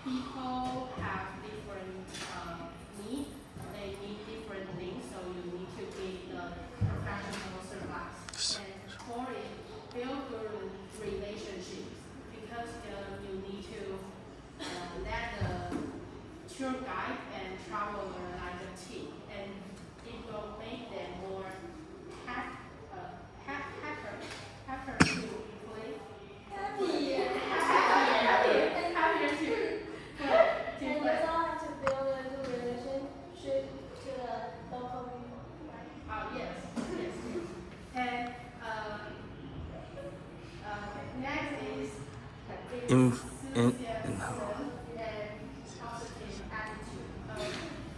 people have different needs. They need different things, so you need to give the professional advice. And for it, build good relationships because you need to let the tour guide and traveler like a team, and it will make them more happier to play. Happier to And play. it's all to build a good relationship to the local people. Yes. And next is enthusiasm and positive attitude.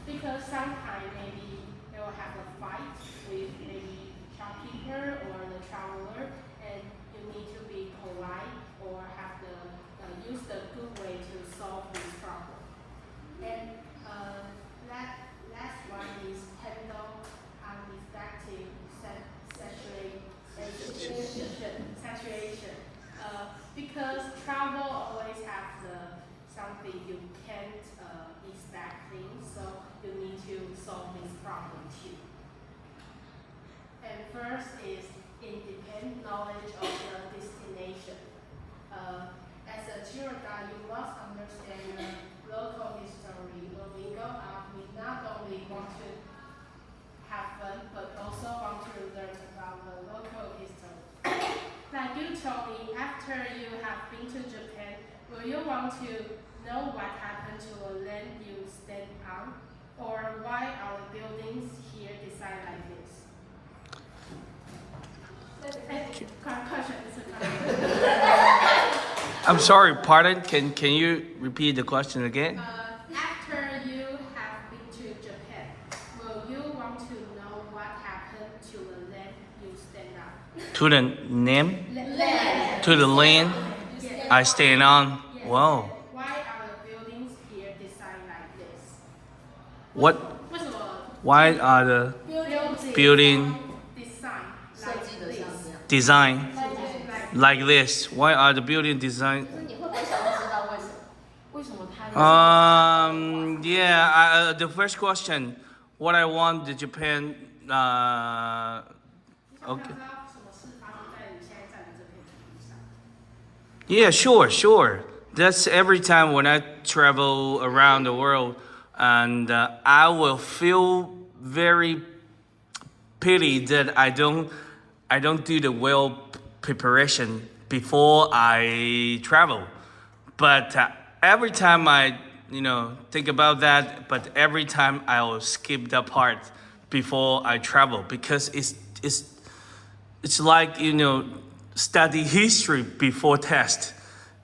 Because sometimes maybe they will have a fight with maybe shopkeeper or the traveler, and you need to be polite or have the use the good way to solve this problem. And last one is handle unexpected saturation. Because travel always have something you can't expect things, so you need to solve this problem too. And first is independent knowledge of the destination. As a tour guide, you must understand the local history. When we go out, we not only want to have fun, but also want to learn about the local history. Like you told me, after you have been to Japan, will you want to know what happened to a land you stand on? Or why are the buildings here designed like this? Question. I'm sorry, pardon? Can you repeat the question again? After you have been to Japan, will you want to know what happened to the land you stand on? To the name? Land. To the land I stand on? Yes. Wow. Why are the buildings here designed like this? What? Why are the building design like this? Why are the building design? Yeah, the first question, what I want the Japan, okay. Yeah, sure. That's every time when I travel around the world, and I will feel very pity that I don't do the well preparation before I travel. But every time I think about that, but every time I'll skip that part before I travel because it's like study history before test.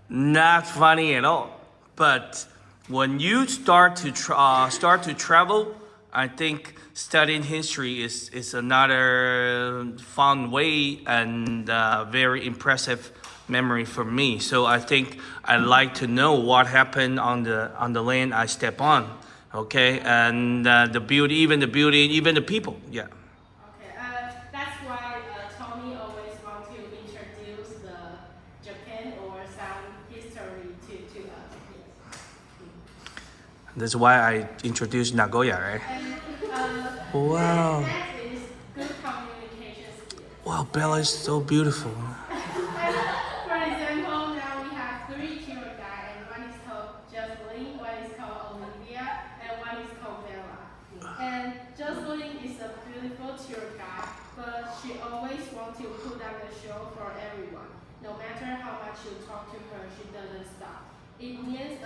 Not funny at all. But when you start to travel, I think studying history is another fun way and very impressive memory for me. So I think I like to know what happened on the land I step on. Okay, and the building, even the people. Yeah. Okay, that's why Tony always wants to introduce the Japan or some history to us. That's why I introduced Nagoya, right? And Wow. next is good communication skills. Wow, Bella is so beautiful. For example, now we have 3 tour guides, and one is called Jocelyn, one is called Olivia, and one is called Bella. And Jocelyn is a beautiful tour guide, but she always wants to put on the show for everyone. No matter how much you talk to her, she doesn't stop. It means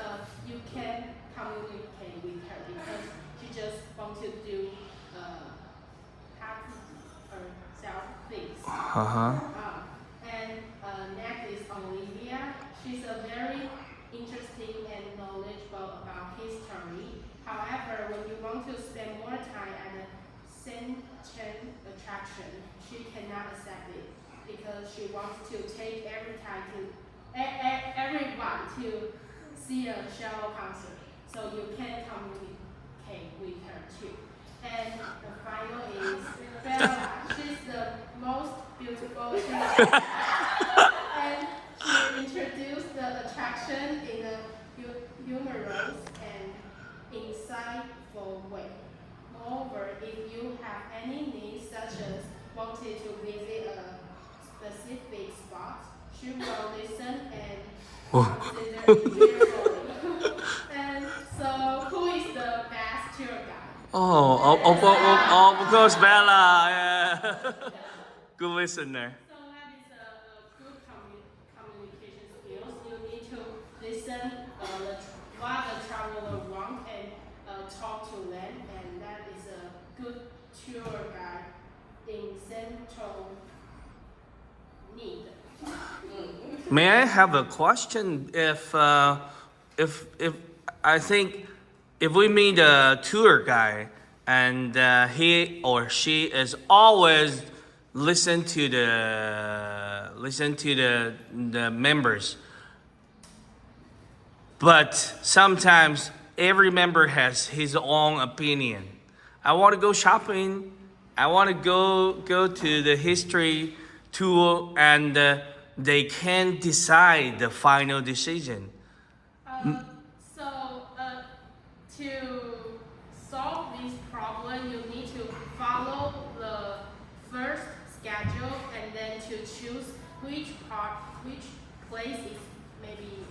you can communicate with her because she just wants to do happy herself things. And next is Olivia. She's a very interesting and knowledgeable about history. However, when you want to spend more time at a Saint-Chen attraction, she cannot accept it because she wants to take everyone to see a show concert. So you can communicate with her too. And the final is Bella. She's the most beautiful and she introduced the attraction in a humorous Of course, Bella. Yeah. Good listener. So that is a good communication skills. You need to listen what the traveler wants and talk to them, and that is a good tour guide in central need. May I have a question? If I think if we meet a tour guide and he or she is always listen to the members, but sometimes every member has his own opinion. I want to go shopping. I want to go to the history tour, and they can't decide the final decision. To solve this problem, you need to follow the first schedule and then to choose which place is maybe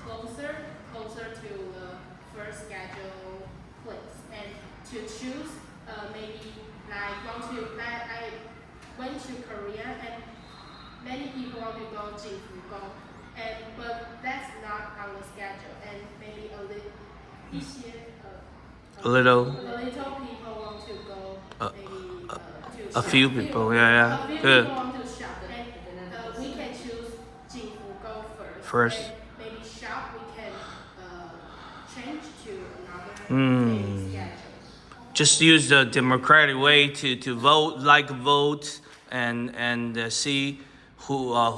closer to the first schedule place, and to choose maybe like I went to Korea and many people want to go to but that's not on the schedule, and maybe a little people want to go maybe to A few people, yeah. a few Good. people want to shop, and we can choose Jingfu go First. and maybe shop we can change to another maybe schedule. Just use the democratic way to vote and see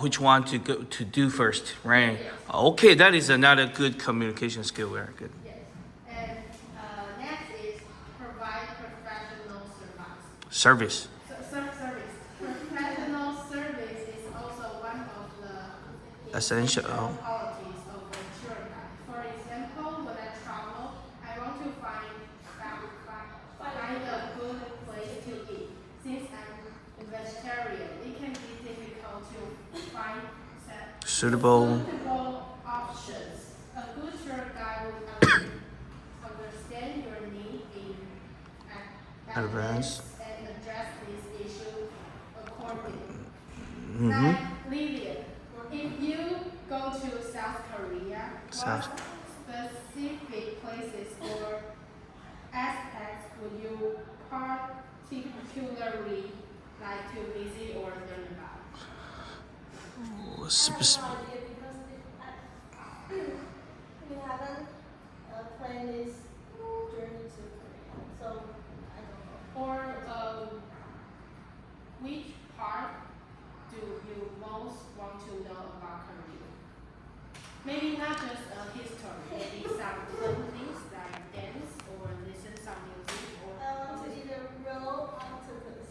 which one to go to do first, right? Yes. Okay, that is another good communication skill. Very good. Yes. And next is provide professional Service. service. Service. Professional service is also one of the Essential. qualities of a tour guide. For example, when I travel, I want to find a good place to eat. Since I'm vegetarian, it can be difficult to find Suitable. options. A good tour guide will understand your need in Advance. and address this issue accordingly. Mm-hmm. Like Lillian, if you go to South Korea, South. what specific places or aspects would you particularly like to visit or learn about? I have no idea because we haven't planned this journey to Korea, so I don't know. Or which part do you most want to know about Korea? Maybe not just history, maybe some fun things like dance or listen some music or I want to either roll octopus.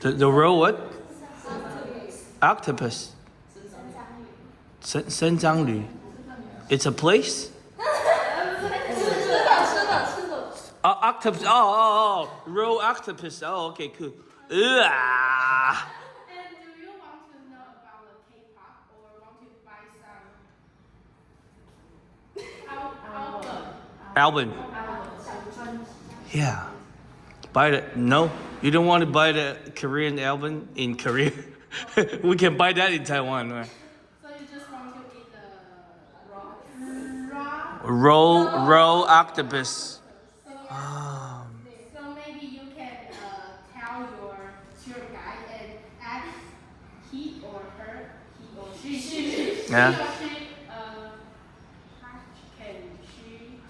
The roll what? Octopus. Octopus. 生章鱼. It's a place? Octopus. Oh. Roll octopus. Oh, okay, cool. And do you want to know about the K-pop or want to buy some Album. Yeah. No, you don't want to buy the Korean album in Korea. We can buy that in Taiwan, right? So you just want to eat the raw? Roll octopus. So maybe you can tell your tour guide and ask he or she Yeah. he or she can she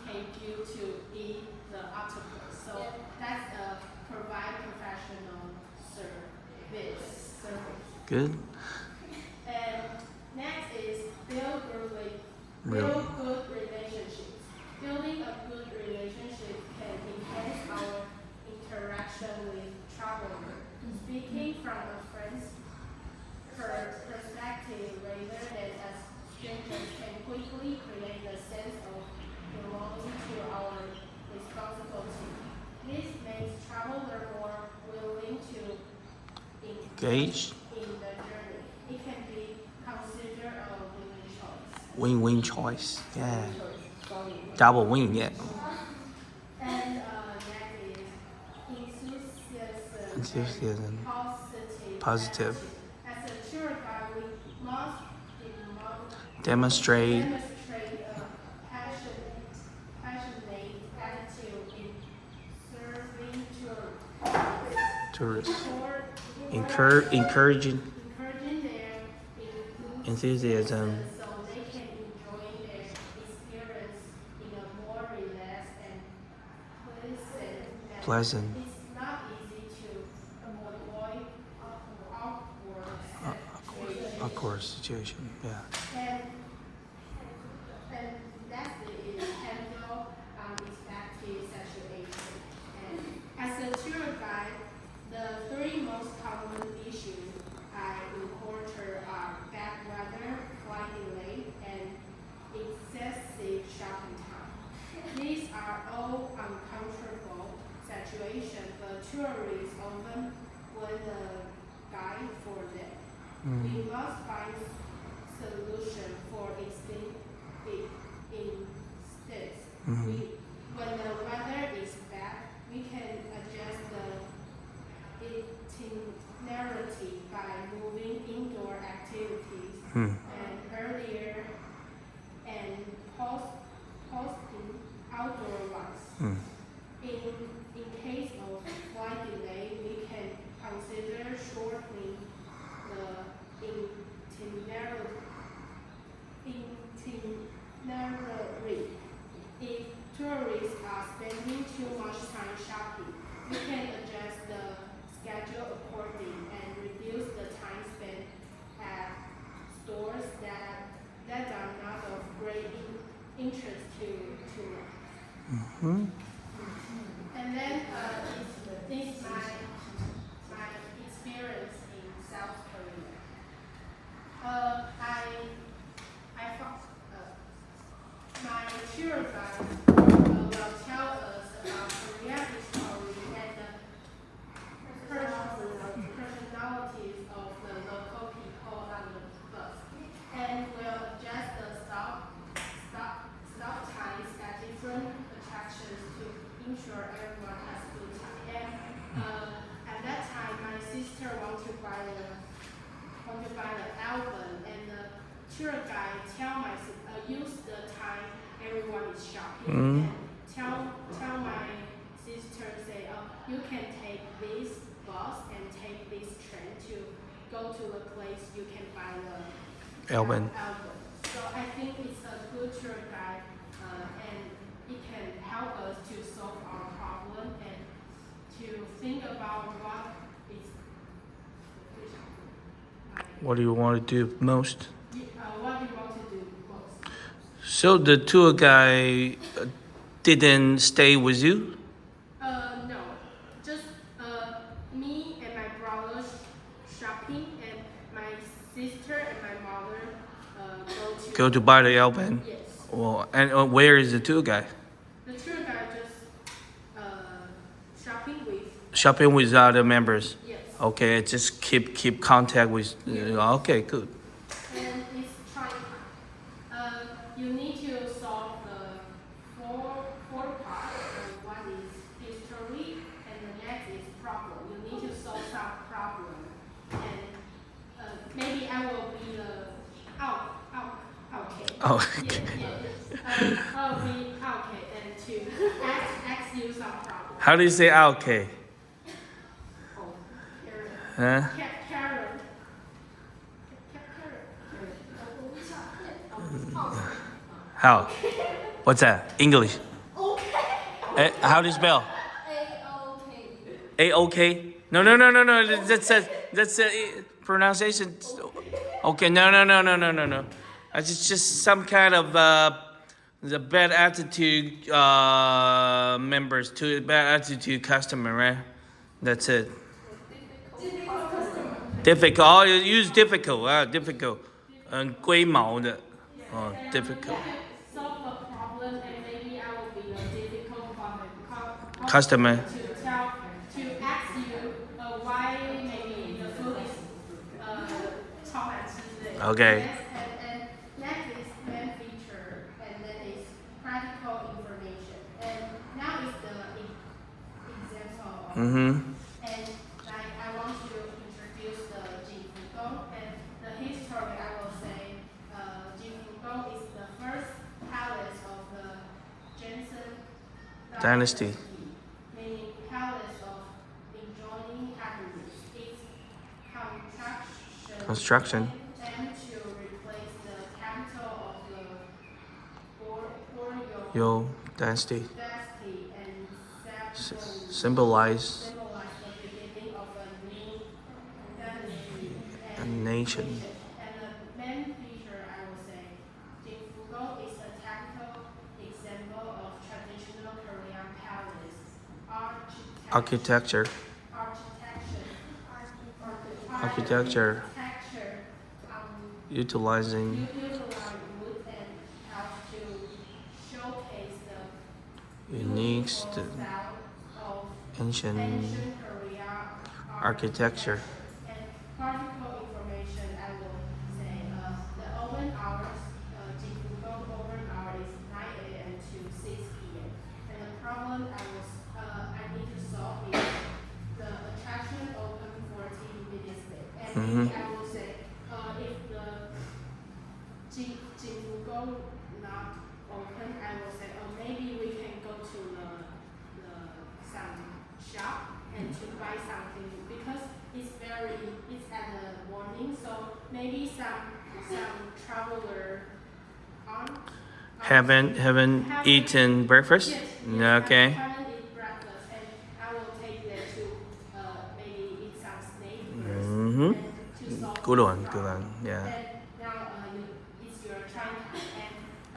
take you to eat the octopus. So that's provide professional service. Good. And next is build Real. good relationships. Building a good relationship can enhance our interaction with travelers. Speaking from a friend's perspective rather than as strangers can quickly create a sense of belonging to our responsibility. This makes travelers more willing to Engage. in the journey. It can be considered a win-win choice. Win-win choice. Yeah. Double win, yeah. Enthusiasm. positive. Positive. attitude. As a tour guide, we must Demonstrate. demonstrate a passionate attitude in serving Tourists. encouraging their Enthusiasm. so they can enjoy their experience in a more relaxed and pleasant manner. Pleasant. It's not easy to avoid Awkward situation. Yeah. And lastly is handle unexpected situation. And as a tour guide, the three most common issues I encounter are bad weather, flight delay, and excessive shopping time. These are all uncomfortable situations, but tourists often want a guide for them. We must find solution for instance. When the weather is bad, we can adjust the itinerary by moving indoor activities and earlier and posting outdoor ones. In case of flight delay, we can consider shortening the itinerary. If tourists are spending too much time shopping, we can adjust the schedule accordingly and reduce the time spent at stores that are not of great interest to us. And then this is my experience in South Korea. My tour guide will tell us about Korean history and the personalities of the local people on the bus, and will adjust the stop times at different attractions to ensure everyone has a good time. And at that time, my sister wanted to buy the album, and the tour guide use the time everyone is shopping and tell my sister, say, you can take this bus and take this train to go to the place you can buy the album. So I think it's a good tour guide and it can help us to solve our problem and to think about What do you want to do most? what do you want to do most? So the tour guide didn't stay with you? No, just me and my brother shopping, and my sister and my mother Go to buy the album? Yes. Well, and where is the tour guide? The tour guide just Shopping with other members? Yes. Okay, just keep contact with. Okay, good. And it's trying. You need to solve the four parts. One is history, and the next is problem. You need to solve some problem, and maybe I will be okay. Oh. I'll be okay, and to ask you some problem. How do you say okay? Huh? Karen. How? What's that? English. Okay. How do you spell? A-O-K. A-OK? No. That's pronunciation. Okay, no. It's just some kind of the bad attitude members to bad attitude customer, right? That's it. Difficult. Oh, you use difficult. Difficult. 龟毛的. Oh, difficult. Solve the problem, and maybe I will be a difficult Customer. to ask you why maybe the food is 超难吃之类的. Okay. And next is main feature, and then is practical information. And now is the example. Mm-hmm. And Dynasty. Meaning palace of enjoying happiness. Its Construction. and to replace the capital of the Goryeo Yo Dynasty. dynasty and Symbolize symbolize the beginning of a new dynasty a and nation. And the main feature, I would say, Jingfugo is a typical example of traditional Korean palace Architecture. architecture, Utilizing utilize wood and helps to showcase the unique style of ancient ancient Korea architecture. And practical information, I will say, the open hours, Jingfugo open hour is 9 a.m. to 6 p.m. And the problem I need to solve is the attraction open 40 minutes late. And maybe I will say, if the Jingfugo not open, I will say, maybe we can go to the some shop and to buy something because it's at the morning, so maybe some traveler on Haven't eaten breakfast? yes, Okay. I haven't eaten breakfast and I will take them to maybe eat some snake first Mhm. and to solve Good this one, good problem. one. Yeah. And now it's your time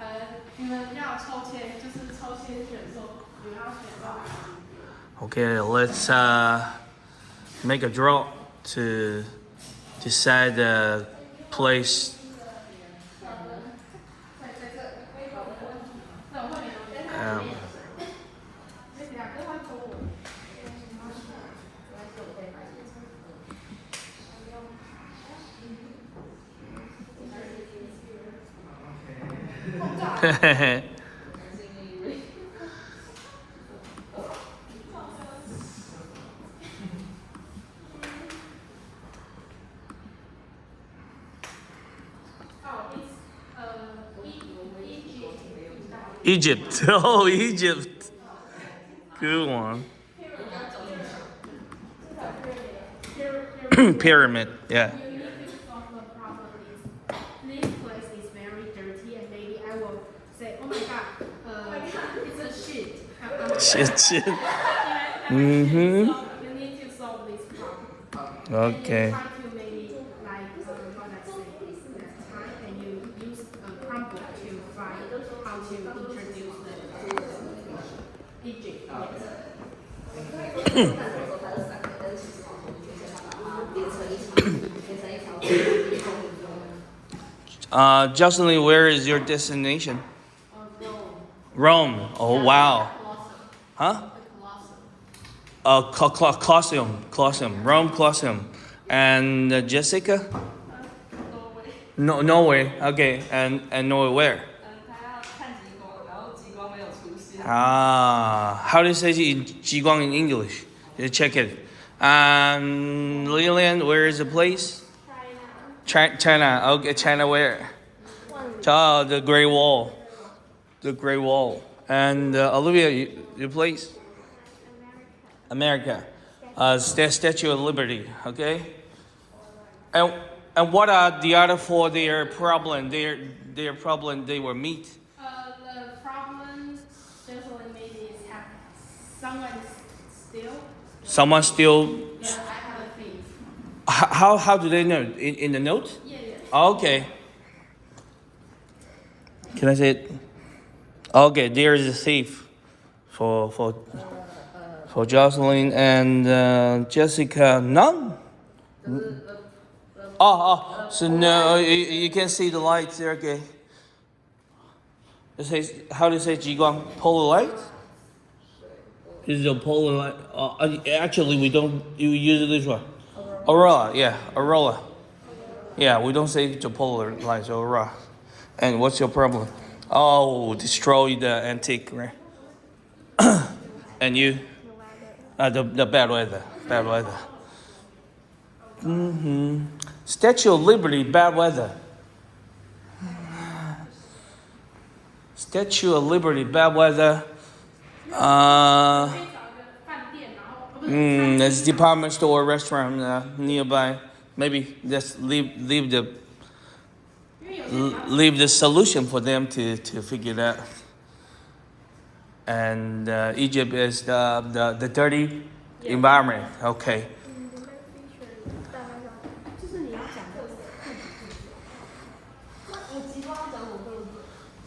and 你们要抽签，就是抽签选说你要选到哪里。 Okay, let's make a draw to decide the place. Um, Egypt. Oh, Egypt. Good one. Pyramid. Yeah. You need to solve the problem is this place is very dirty and maybe I will say, oh my god, it's a shit. Shit. So you need to solve this problem. Okay. And you try to maybe like what I say last time and you use a crumble to find how to introduce the Egypt. Jocelyn, where is your destination? Rome. Rome. Oh, wow. Huh? Colosseum. Rome Colosseum. And Jessica? Norway. No, Norway. Okay. And Norway where? 他要看极光，然后极光没有出现。How do you say 极光 in English? You check it. And Lillian, where is the place? China. Okay, China where? Oh, the Great Wall. The Great Wall. And Olivia, your place? America. Statue of Liberty. Okay. And what are the other four? Their problem. Their problem. They will meet. The problem usually maybe is have someone steal. Someone still. Yeah, I have a thief. How do they know? In the note? Yeah. Okay. Can I say it? Okay, there is a thief for Jocelyn and Jessica. None. So no, you can see the lights there. Okay. It says, how do you say 极光? Polar light? Is it a polar light? Actually, we don't. You use this one. Aurora. Yeah, aurora. Yeah, we don't say the polar lights. Aurora. And what's your problem? Oh, destroy the antique, right? And you? The bad weather. Bad weather. Statue of Liberty, bad weather. Statue of Liberty, bad weather. Uh, 可以找一个饭店，然后不是餐厅 there's department store, restaurant nearby. Maybe just leave the 因为有些比较 leave the solution for them to figure it out. And Egypt is the dirty environment. Okay. 大概上就是你要讲的我极光要讲什么对不对？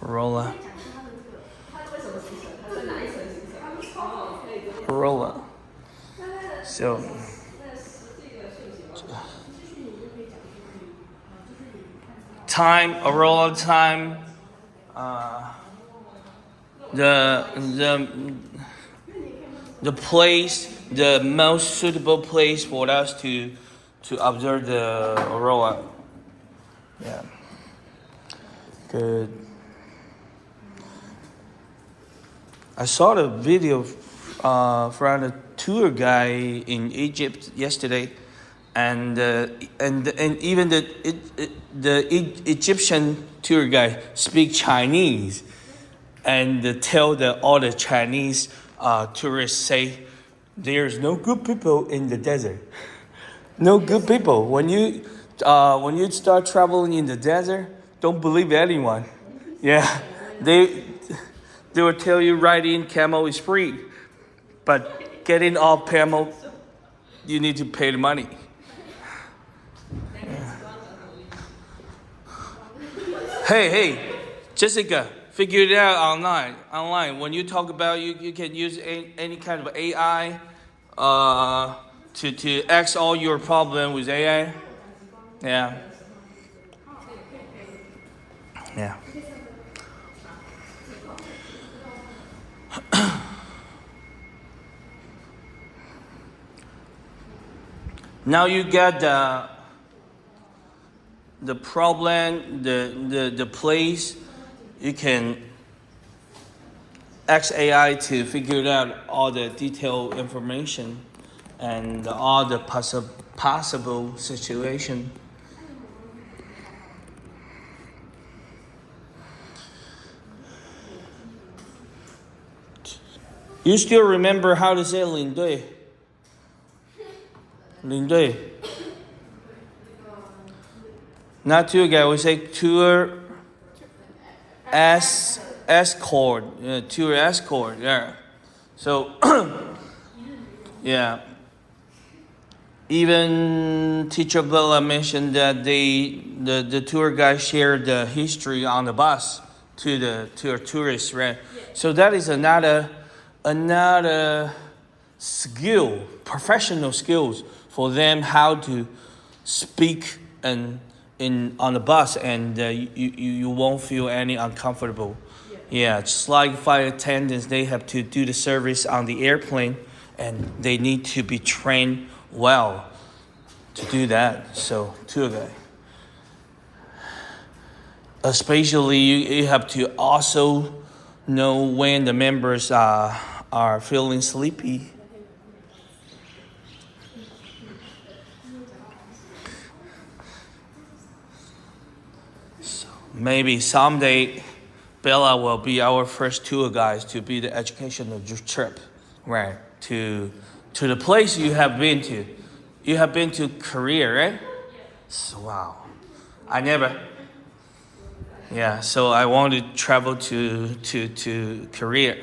Rolla. 讲出它的这个，它为什么形成？它在哪一层形成？哦，可以给我 Rolla. 那那个 So 那实际的讯息吗？ 就是你就可以讲出就是你看到 time, Aurora time. The the place, the most suitable place for us to observe the aurora. Yeah. Good. I saw the video from a tour guy in Egypt yesterday, and even the Egyptian tour guy speak Chinese, and tell all the Chinese tourists say, "There's no good people in the desert. No good people. When you start traveling in the desert, don't believe anyone. Yeah, they will tell you riding camel is free, but getting off camel, you need to pay the money." Hey, Jessica, figure it out online. When you talk about you can use any kind of AI to ask all your problem with AI. Yeah. Yeah. Now you get the problem, the place. You can ask AI to figure out all the detailed information and all the possible situation. You still remember how to say 领队? 领队. Not tour guide, we say tour escort. Yeah, tour escort, yeah. So, yeah. Even Teacher Bella mentioned that the tour guide shared the history on the bus to tourists, right? So that is another skill, professional skills for them how to speak on the bus, and you won't feel any uncomfortable. Yeah, just like flight attendants, they have to do the service on the airplane, and they need to be trained well to do that. So tour guide. Especially you have to also know when the members are feeling sleepy. So maybe someday Bella will be our first tour guide to be the educational trip, right? To the place you have been to. You have been to Korea, right? So, wow. I never. Yeah, so I want to travel to Korea.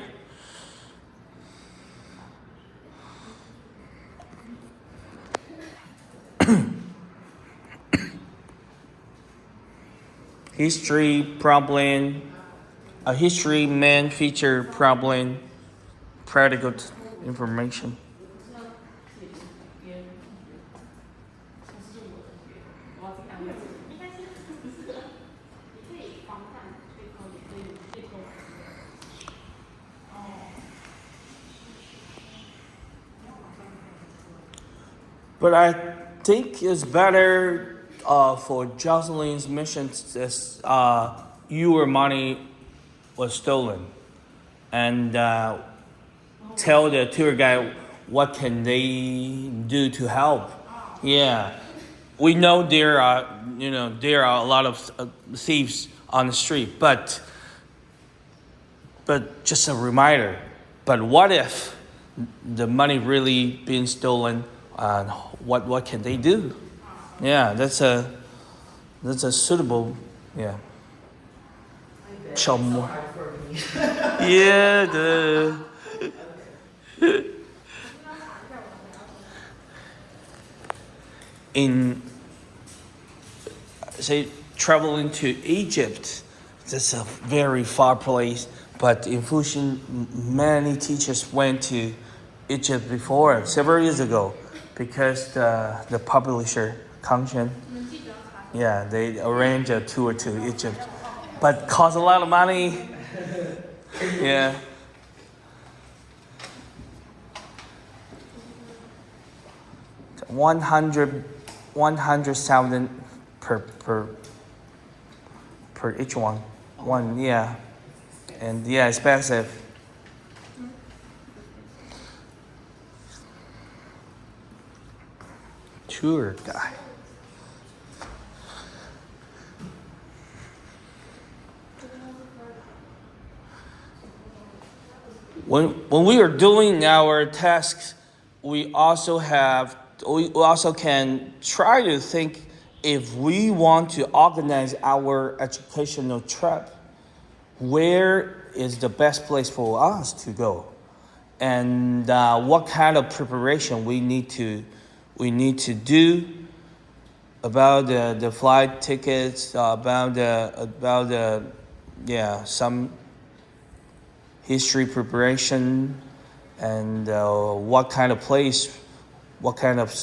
History problem, a history main feature problem, practical information. But I think it's better for Jocelyn's mission as your money was stolen, and tell the tour guide what can they do to help. Yeah, we know there are a lot of thieves on the street, but just a reminder, But what if the money really being stolen? What can they do? Yeah, that's a suitable, yeah. Some more. Yeah, in say traveling to Egypt, that's a very far place. But in Fuxing, many teachers went to Egypt before several years ago because the publisher Kangchen, yeah, they arranged a tour to Egypt, but cost a lot of money. Yeah. $100,000 per each one. One, yeah. And yeah, expensive. Tour guide. When we are doing our tasks, we also can try to think if we want to organize our educational trip, where is the best place for us to go, and what kind of preparation we need to do about the flight tickets, about the some history preparation, and what kind of place, what kind of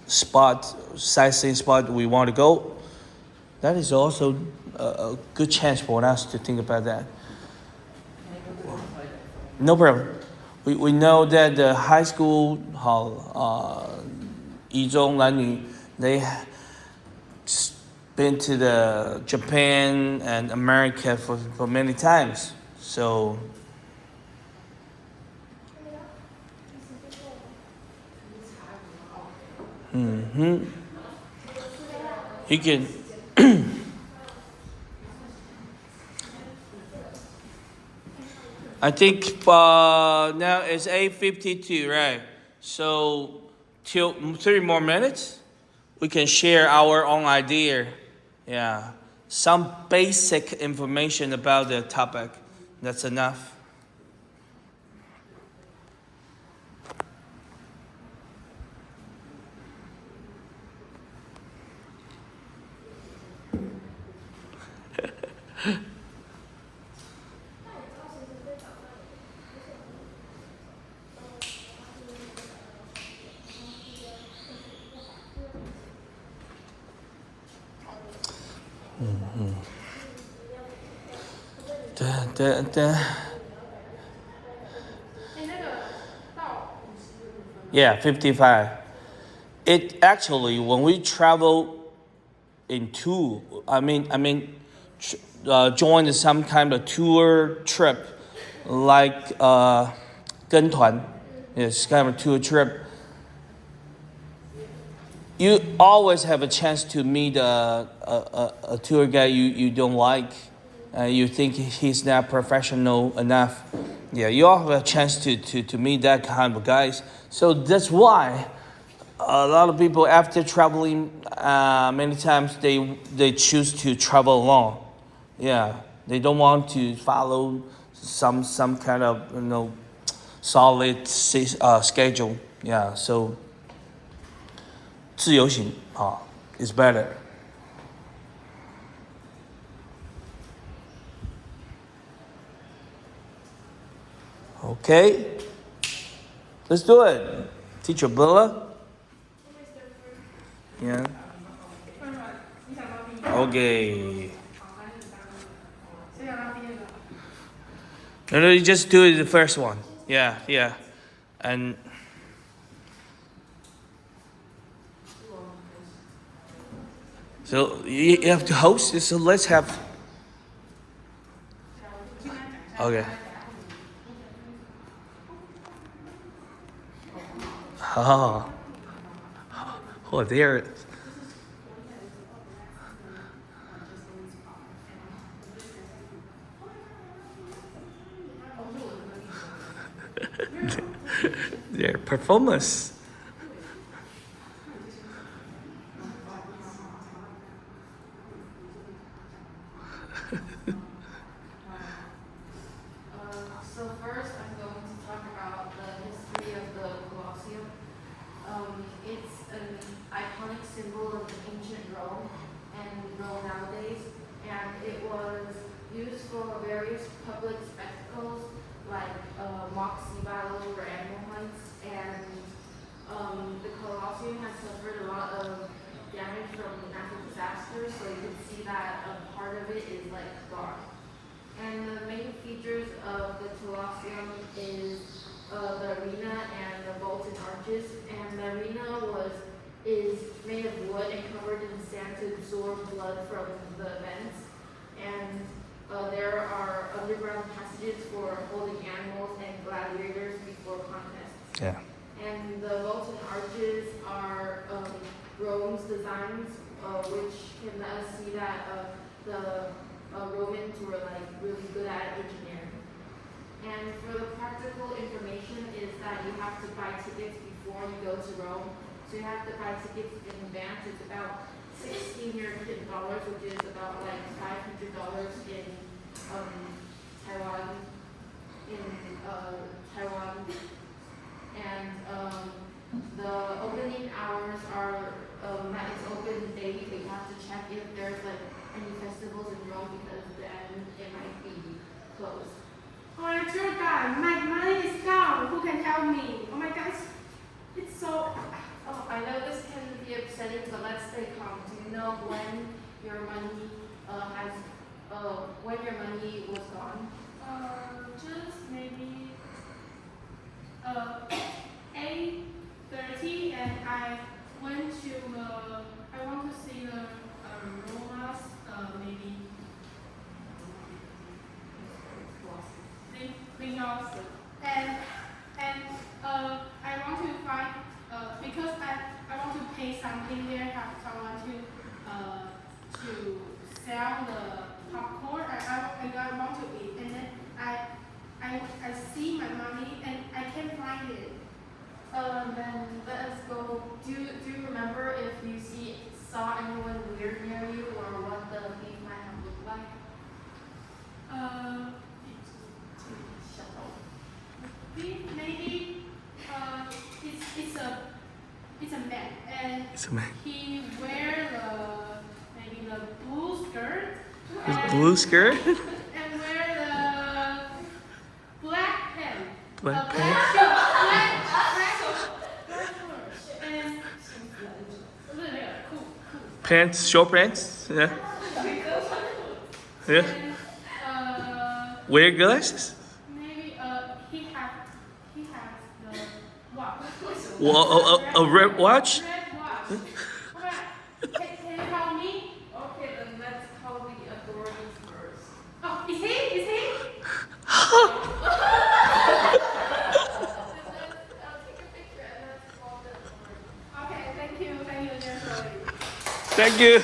sightseeing spot we want to go. That is also a good chance for us to think about that. No problem. We know that the high school, 一中男女, they been to the Japan and America for many times. So you can I think now it's 8:52, right? So till 3 more minutes, we can share our own idea. Yeah, some basic information about the topic. That's enough. Yeah, 55. It actually, when we travel join some kind of tour trip, like 跟团, yes, kind of tour trip. You always have a chance to meet a tour guide you don't like. You think he's not professional enough. Yeah, you all have a chance to meet that kind of guys. So that's why a lot of people, after traveling many times, they choose to travel alone. Yeah, they don't want to follow some kind of solid schedule. Yeah, so 自由行 is better. Okay, let's do it. Teacher Billa? Yeah. Okay. No, you just do it the first one. Yeah. And so you have to host it, so let's have. Okay. Oh, there it is. performance. So first, I'm going to talk about the history of the Colosseum. It's an iconic symbol of ancient Rome and Rome nowadays, and it was used for various public spectacles like mock sea battles or animal hunts, and the Colosseum has suffered a lot of damage from natural disasters, so you can see that a part of it is like gone. And the main features of the Colosseum is the arena and the vaulted arches. And the arena is made of wood and covered in sand to absorb blood from the vents. And there are underground passages for holding animals and gladiators before contests. Yeah. And the vaulted arches are Rome's designs, which can let us see that the Romans were like really good at engineering. And for the practical information is that you have to buy tickets before you go to Rome. So you have to buy tickets in advance. It's about $16 American dollars, which is about like $500 in Taiwan. And the opening hours are that it's open daily, but you have to check if there's like any festivals in Rome because then it might be closed. Alright, tour guide, my money is gone. Who can help me? Oh my gosh, it's so. Oh, I know this can be upsetting, but let's stay calm. Do you know when your money was gone? Just maybe 8:30, and I went to I want to see the Roma's maybe clean off, and I want to find because I want to pay something there. Have someone to sell the popcorn. I want to eat, and then I see my money and I can't find it. Then let us go. Do you remember if you saw anyone weird near you or what the thief might have looked like? Maybe it's a man, and It's a man. he wear maybe the blue skirt. Blue skirt? And wear the black pants. Black Black pants? shirt. Black shirt. And cool. Pants, short pants? Yeah. Yeah. And Wear glasses? maybe he has the watch. A red watch? Red watch. Okay, can you help me? Okay, then let's call the authorities first. Oh, is he? I'll take a picture and let's call the authorities. Okay, thank you, Jennifer. Thank you.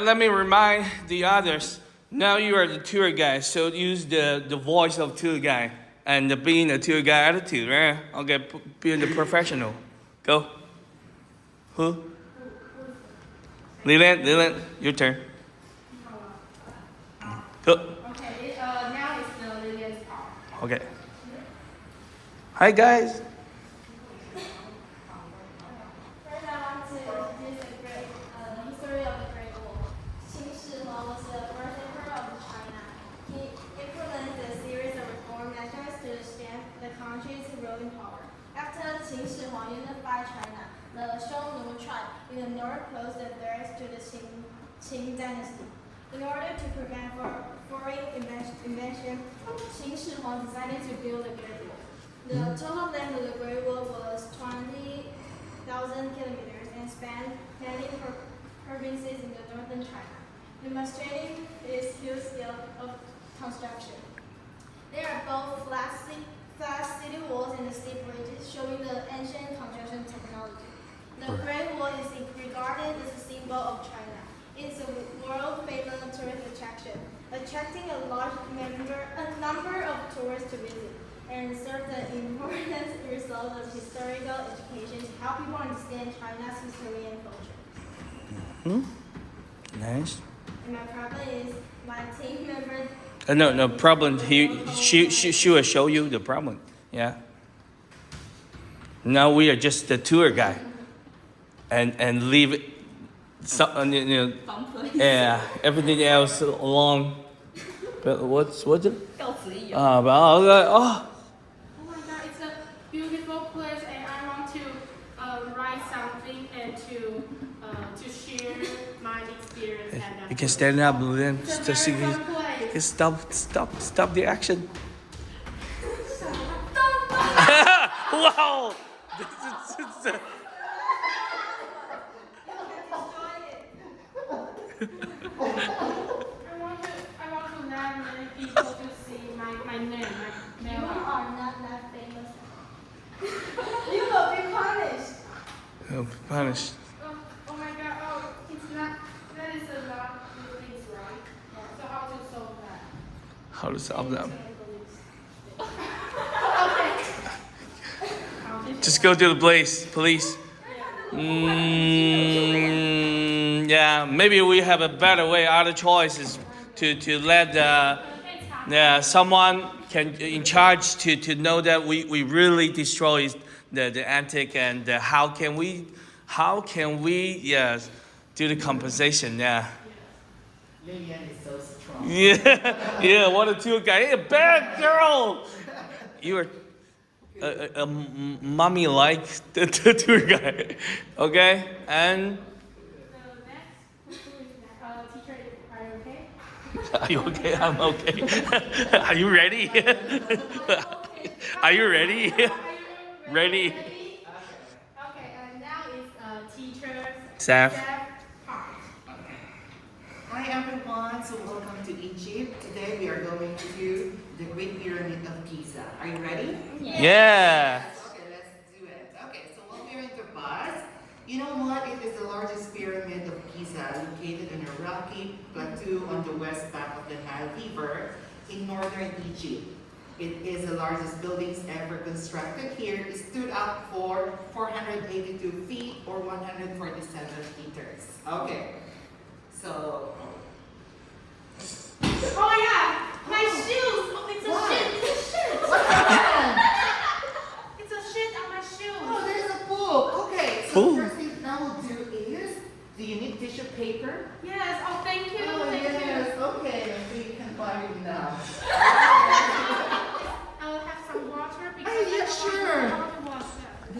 Let me remind the others. Now you are the tour guide, so use the voice of tour guide and the being a tour guide attitude, right? Okay, being the professional. Go. Who? Leland, your turn. Go. Okay, now it's the Lillian's part. Okay. Hi guys. First, I want to introduce the history of the Great Wall. Qin Shi Huang was the first emperor of China. He implemented a series of reform measures to strengthen the country's ruling power. After Qin Shi Huang unified China, the Xiongnu tribe in the north posed a threat to the Qing dynasty. In order to prevent foreign invasion, Qin Shi Huang decided to build the Great Wall. The total length of the Great Wall was 20,000 kilometers and spanned many provinces in the northern China, demonstrating its huge scale of construction. There are both flat city walls and steep bridges, showing the ancient construction technology. The Great Wall is regarded as a symbol of China. It is a world-famous tourist attraction, attracting a large number of tourists to visit. and serve the important result of historical education to help people understand China's history and culture. Nice. And my problem is my team members. No problem. She will show you the problem. Yeah. Now we are just the tour guide, and leave some yeah, everything else along. But what's it? 到此一游。 But Oh my God, it's a beautiful place, and I want to write something and to share my experience at that. you can stand up and then It's a just very fun place. stop the action. Wow. I want to let many people to see my name, my You name. are not that famous. You will be punished. Oh, punished. Oh my God, oh, it's not, that is a lot of things, right? So how to solve that? How to solve them? Just go to the police. Yeah, maybe we have a better way, other choices to let someone in charge to know that we really destroy the antique, and how can we do the compensation. Yeah. Lilian is so strong. Yeah, what a tour guy. Hey, bad girl. You are a mommy like the tour guy. Okay? And Teacher, are you okay? are you okay? I'm okay. Are you ready? Are you ready? Ready? Okay, and now is teacher Seth. part. Hi everyone, so welcome to Egypt. Today we are going to do the Great Pyramid of Giza. Are you ready? Yeah. Okay, let's do it. Okay, so while we're in the bus, you know what? It is the largest pyramid of Giza located on a rocky plateau on the west bank of the Nile River in northern Egypt. It is the largest buildings ever constructed here. It stood up for 482 feet or 147 meters. Okay, so Oh my God, my shoes! Oh, it's a What? shit! It's a shit! what happened? It's a shit on my shoes! Oh, there's a poop. Okay, so Poop. the first thing I will do is, do you need tissue paper? Yes, oh thank you, Oh, thank yes. you. Okay, so you can buy it now. I will have some water because Oh, yeah, I sure. want to wash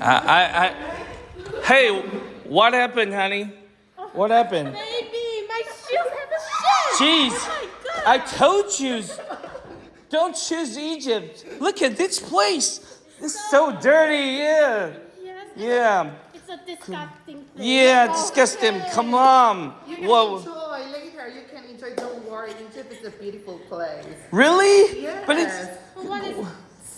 that. Hey, what happened, honey? What happened? Baby, my shoes have a shit! Jeez, Oh my God! I told you, don't choose Egypt. Look at this place. It's so dirty. Yeah. Yes, Yeah. it's a disgusting place. Yeah, disgusting. Come on. You can Whoa. enjoy later. You can enjoy. Don't worry. Egypt is a beautiful place. Really? Yes. But it's What is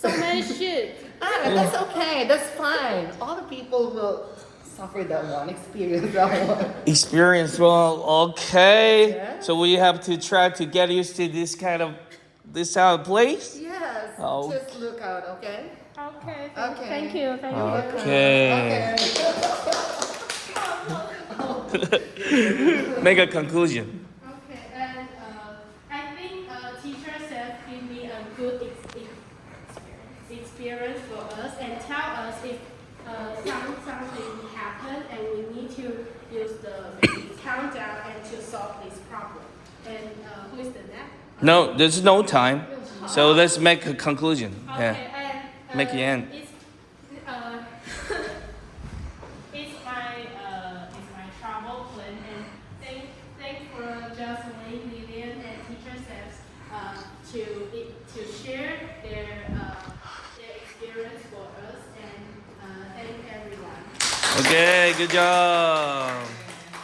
so many shit? That's okay. That's fine. All the people will suffer that one, experience that one. experience. Well, okay. Yeah. So we have to try to get used to this kind of place. Yes. Oh. Just look out, okay? Okay, Okay. thank you, thank you. Okay. Make a conclusion. Okay, and I think teachers have given me a good experience for us and tell us if something happened and we need to use the countdown and to solve this problem. And who is the next? No, there's no time. So let's make a conclusion. Okay, Yeah. and Make the end. It's my travel plan, and thank for Jocelyn, Lillian, and teacher Sebs to share their experience for us, and thank everyone. Okay, good job.